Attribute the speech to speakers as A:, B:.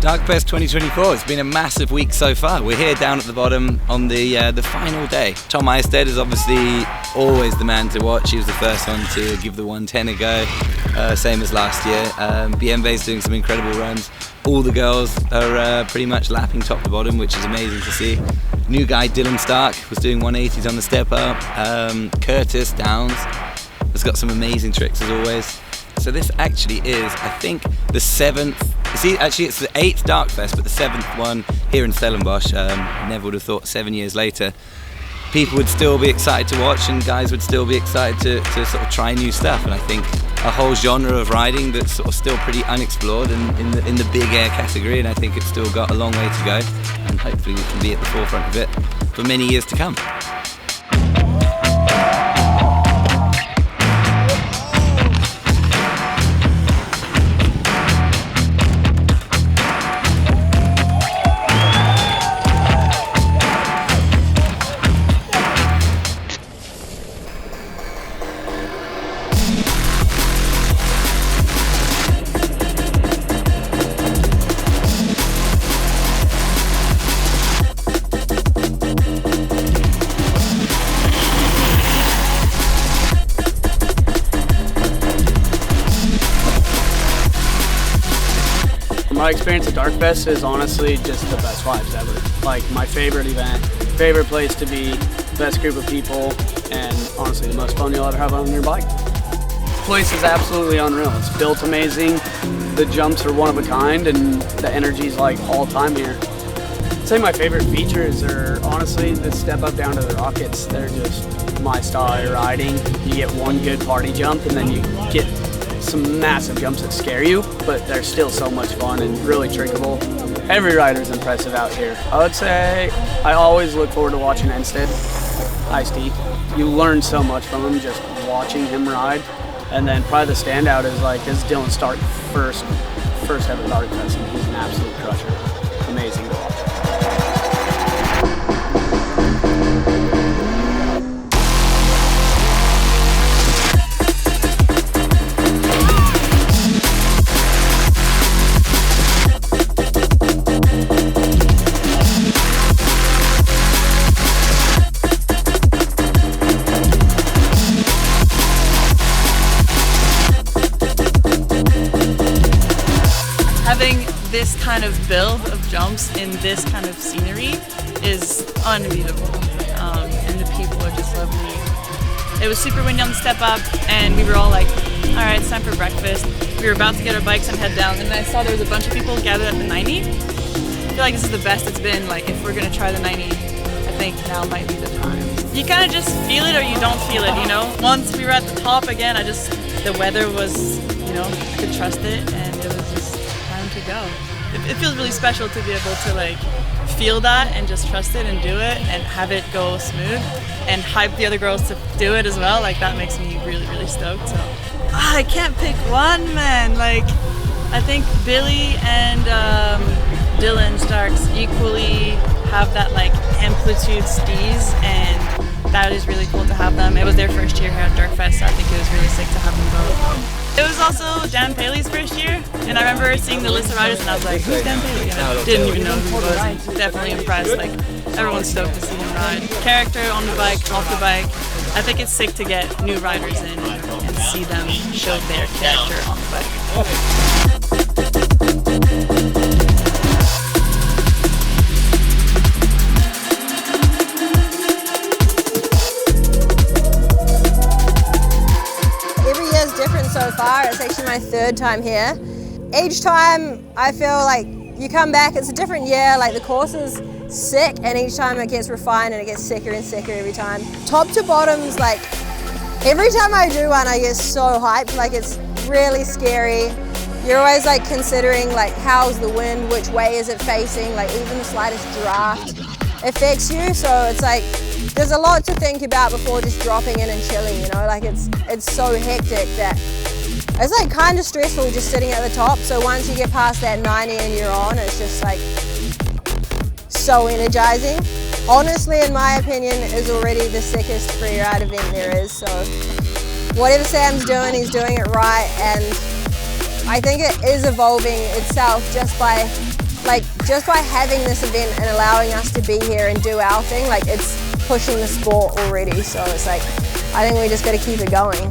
A: DarkFest 2024, it's been a massive week so far. We're here down at the bottom on the final day. Tom Eistedt is obviously always the man to watch. He was the first one to give the 110 a go, same as last year. BMW's doing some incredible runs. All the girls are pretty much lapping top to bottom, which is amazing to see. New guy Dylan Stark was doing 180s on the step up. Kurtis Downs has got some amazing tricks as always. So this actually is, I think, the 7th, actually it's the 8th DarkFest, but the 7th one here in Stellenbosch. Never would have thought 7 years later people would still be excited to watch and guys would still be excited to sort of try new stuff. And I think a whole genre of riding that's sort of still pretty unexplored in the big air category, and I think it's still got a long way to go, and hopefully we can be at the forefront of it for many years to come.
B: My experience at DarkFest is honestly just the best vibes ever. Like my favorite event, favorite place to be, best group of people, and honestly the most fun you'll ever have on your bike. The place is absolutely unreal. It's built amazing, the jumps are one of a kind, and the energy's like all time here. I'd say my favorite features are honestly the step up down to the rockets. They're just my style of riding. You get one good party jump and then you get some massive jumps that scare you, but they're still so much fun and really trickable. Every rider's impressive out here. I would say I always look forward to watching Enstead, Ice-T. You learn so much from him just watching him ride. And then probably the standout is like this Dylan Stark first ever DarkFest, and he's an absolute crusher. Amazing to watch.
C: Having this kind of build of jumps in this kind of scenery is unbeatable, and the people are just lovely. It was super windy on the step up, and we were all like, all right, it's time for breakfast. We were about to get our bikes and head down, and I saw there was a bunch of people gathered at the 90. I feel like this is the best it's been. Like if we're gonna try the 90, I think now might be the time. You kind of just feel it or you don't feel it, you know? Once we were at the top again, the weather was, you know, I could trust it, and it was just to go. It feels really special to be able to like feel that and just trust it and do it and have it go smooth and hype the other girls to do it as well. Like that makes me really, really stoked. So I can't pick one, man. Like I think Billy and Dylan Starks equally have that like amplitude skis, and that is really cool to have them. It was their first year here at DarkFest, so I think it was really sick to have them both. It was also Dan Paley's first year, and I remember seeing the list of riders and I was like, who's Dan Paley? And I didn't even know who he was. Definitely impressed. Like, everyone's stoked to see him ride. Character on the bike, off the bike. I think it's sick to get new riders in and see them show their character on the bike.
D: So far, it's actually my 3rd time here. Each time I feel like you come back, it's a different year, like the course is sick, and each time it gets refined and it gets sicker and sicker every time. Top to bottoms, like every time I do one I get so hyped, like it's really scary. You're always like considering like how's the wind, which way is it facing, like even the slightest draft affects you, so it's like there's a lot to think about before just dropping in and chilling, you know, like it's so hectic that it's like kind of stressful just sitting at the top. So once you get past that 90 and you're on, it's just like so energizing. Honestly, in my opinion, is already the sickest freeride event there is. So whatever Sam's doing, he's doing it right, and I think it is evolving itself just by like just by having this event and allowing us to be here and do our thing, like it's pushing the sport already. So it's like, I think we just got to keep it going.